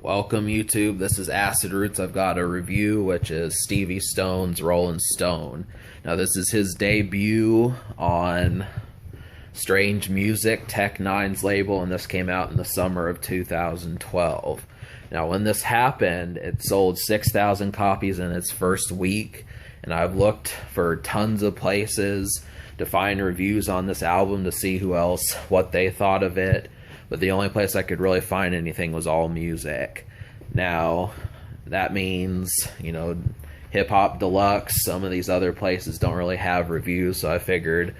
Welcome YouTube, this is Acid Roots. I've got a review which is Stevie Stone's Rollin' Stone. Now this is his debut on Strange Music, N9ne's label, and this came out in the summer of 2012. Now when this happened, it sold 6,000 copies in its first week, and I've looked for tons of places to find reviews on this album to see what they thought of it. But the only place I could really find anything was AllMusic. Now, that means, Hip Hop Deluxe, some of these other places don't really have reviews, so I figured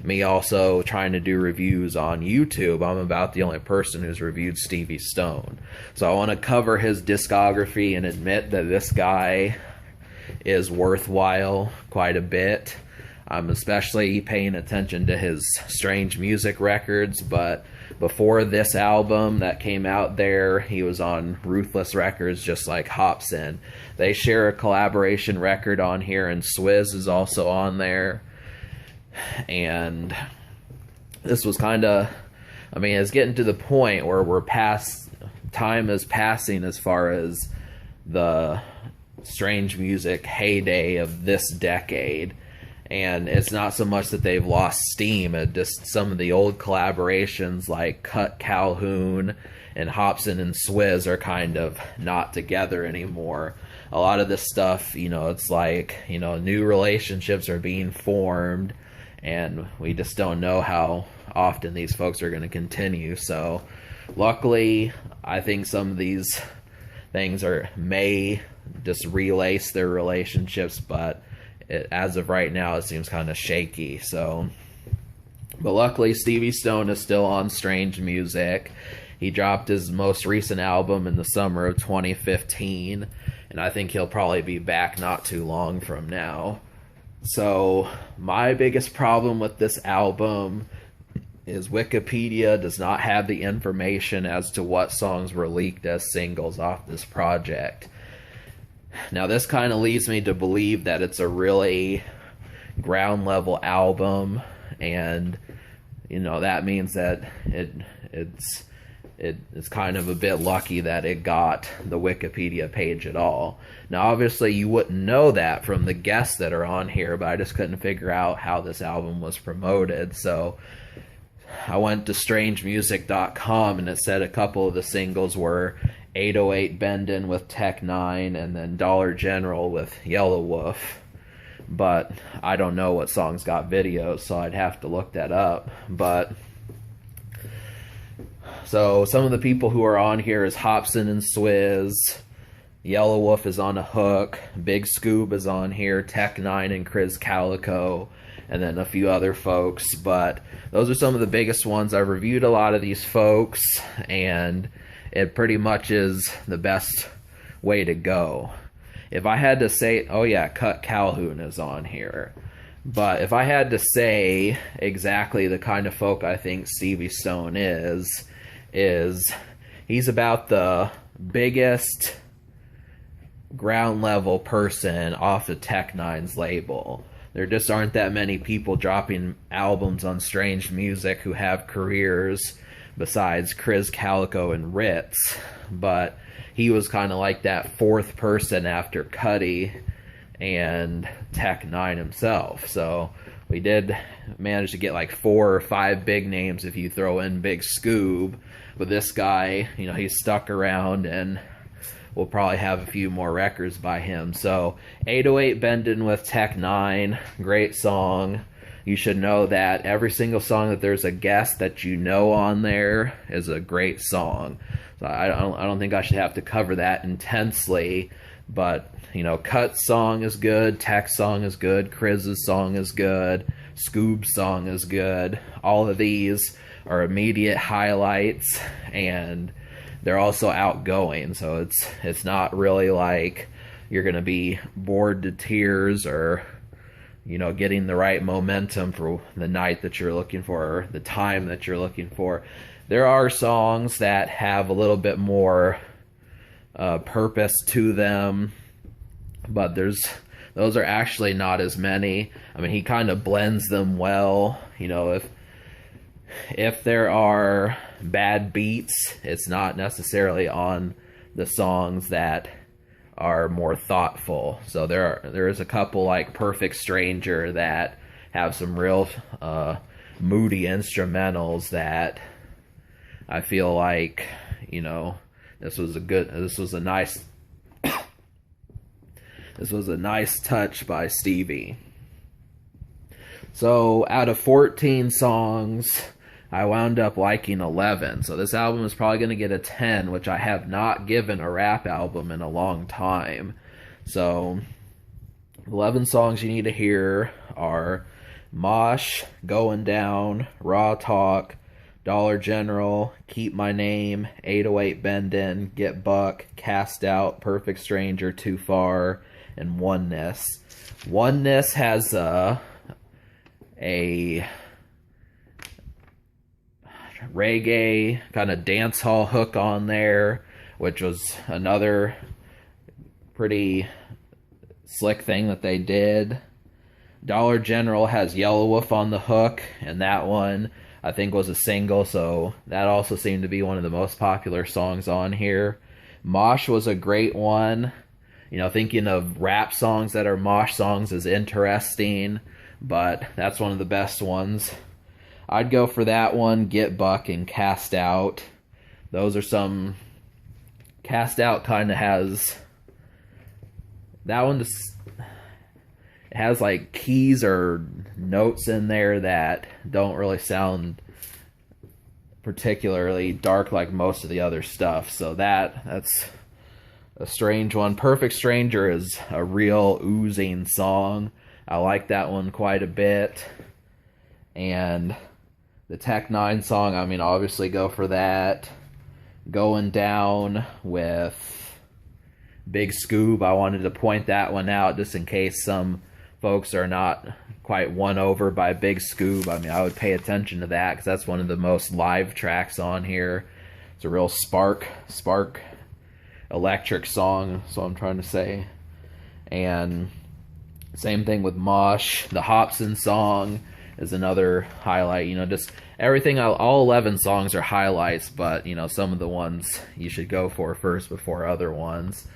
me also trying to do reviews on YouTube, I'm about the only person who's reviewed Stevie Stone. So I want to cover his discography and admit that this guy is worthwhile quite a bit. I'm especially paying attention to his Strange Music records, but before this album that came out there, he was on Ruthless Records just like Hopsin. They share a collaboration record on here, and Swizz is also on there. And this was kind of, it's getting to the point where time is passing as far as the Strange Music heyday of this decade. And it's not so much that they've lost steam, just some of the old collaborations like Cut Calhoun and Hopsin and Swizz are kind of not together anymore. A lot of this stuff, it's like, new relationships are being formed, and we just don't know how often these folks are going to continue. So luckily, I think some of these things may just relace their relationships, but as of right now, it seems kind of shaky. But luckily, Stevie Stone is still on Strange Music. He dropped his most recent album in the summer of 2015, and I think he'll probably be back not too long from now. So my biggest problem with this album is Wikipedia does not have the information as to what songs were leaked as singles off this project. Now this kind of leads me to believe that it's a really ground level album, and that means that it's kind of a bit lucky that it got the Wikipedia page at all. Now obviously you wouldn't know that from the guests that are on here, but I just couldn't figure out how this album was promoted, so I went to strangemusic.com, and it said a couple of the singles were 808 Bendin' with N9, and then Dollar General with Yellow Wolf. But I don't know what songs got videos, so I'd have to look that up. But so some of the people who are on here is Hopsin and Swizz, Yellow Wolf is on a hook, Big Scoob is on here, N9 and Kriz Calico, and then a few other folks. But those are some of the biggest ones. I've reviewed a lot of these folks, and it pretty much is the best way to go. If I had to say, oh yeah, Cut Calhoun is on here. But if I had to say exactly the kind of folk I think Stevie Stone is he's about the biggest ground level person off the N9ne's label. There just aren't that many people dropping albums on Strange Music who have careers besides Kriz Calico and Ritz, but he was kind of like that fourth person after Cuddy and N9ne himself. So we did manage to get like 4 or 5 big names if you throw in Big Scoob, but this guy, he's stuck around, and we'll probably have a few more records by him. So 808 Bendin' with N9, great song. You should know that every single song that there's a guest that on there is a great song. So I don't think I should have to cover that intensely, but Cut's song is good, Tech's song is good, Kriz's song is good, Scoob's song is good. All of these are immediate highlights, and they're also outgoing, so it's not really like you're gonna be bored to tears or getting the right momentum for the night that you're looking for, or the time that you're looking for. There are songs that have a little bit more purpose to them, but those are actually not as many. He kind of blends them well. If there are bad beats, it's not necessarily on the songs that are more thoughtful. So there is a couple like Perfect Stranger that have some real moody instrumentals that I feel like, you know, this was a nice this was a nice touch by Stevie. So out of 14 songs, I wound up liking 11. So this album is probably going to get a 10, which I have not given a rap album in a long time. So 11 songs you need to hear are Mosh, Going Down, Raw Talk, Dollar General, Keep My Name, 808 Bendin', Get Buck, Cast Out, Perfect Stranger, Too Far, and N9ne's. N9ne's has a reggae kind of dance hall hook on there, which was another pretty slick thing that they did. Dollar General has Yellow Wolf on the hook, and that one I think was a single, so that also seemed to be one of the most popular songs on here. Mosh was a great one. You know, thinking of rap songs that are mosh songs is interesting, but that's one of the best ones. I'd go for that one, Get Buck, and Cast Out. Those are some... Cast Out kind of has... That one just... It has like keys or notes in there that don't really sound particularly dark like most of the other stuff. So that's a strange one. Perfect Stranger is a real oozing song. I like that one quite a bit. And the N9ne's song, I mean, obviously go for that. Going Down with Big Scoob, I wanted to point that one out just in case some folks are not quite won over by Big Scoob. I mean, I would pay attention to that because that's one of the most live tracks on here. It's a real spark electric song, so I'm trying to say. And same thing with Mosh. The Hobson song is another highlight. You know, just everything, all 11 songs are highlights, but, you know, some of the ones you should go for first before other ones.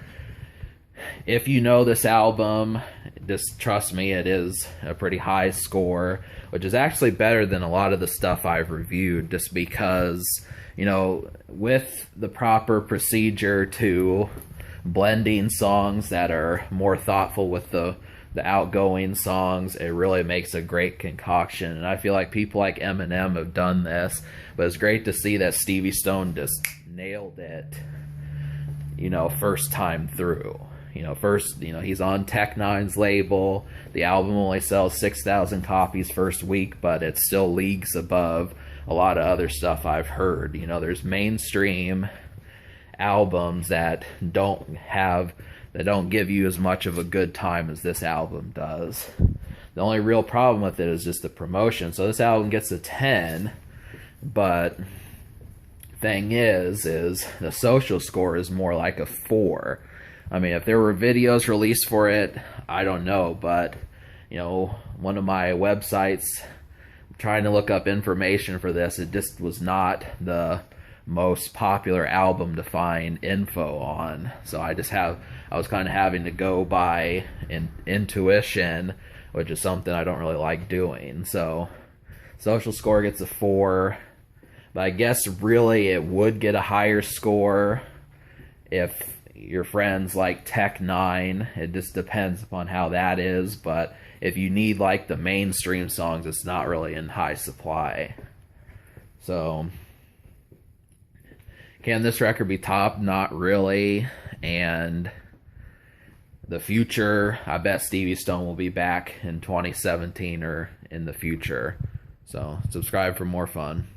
If you know this album, just trust me, it is a pretty high score, which is actually better than a lot of the stuff I've reviewed, just because, you know, with the proper procedure to blending songs that are more thoughtful with the outgoing songs, it really makes a great concoction. And I feel like people like Eminem have done this, but it's great to see that Stevie Stone just nailed it, you know, first time through. You know, first, you know, he's on N9ne's label. The album only sells 6,000 copies first week, but it's still leagues above a lot of other stuff I've heard. You know, there's mainstream albums that don't give you as much of a good time as this album does. The only real problem with it is just the promotion. So this album gets a 10, but thing is the social score is more like a 4. I mean, if there were videos released for it, I don't know, but, you know, one of my websites, trying to look up information for this, it just was not the most popular album to find info on. So I was kind of having to go by intuition, which is something I don't really like doing. So social score gets a 4, but I guess really it would get a higher score if your friends like N9. It just depends upon how that is, but if you need like the mainstream songs, it's not really in high supply. So can this record be top? Not really. And the future, I bet Stevie Stone will be back in 2017 or in the future. So subscribe for more fun.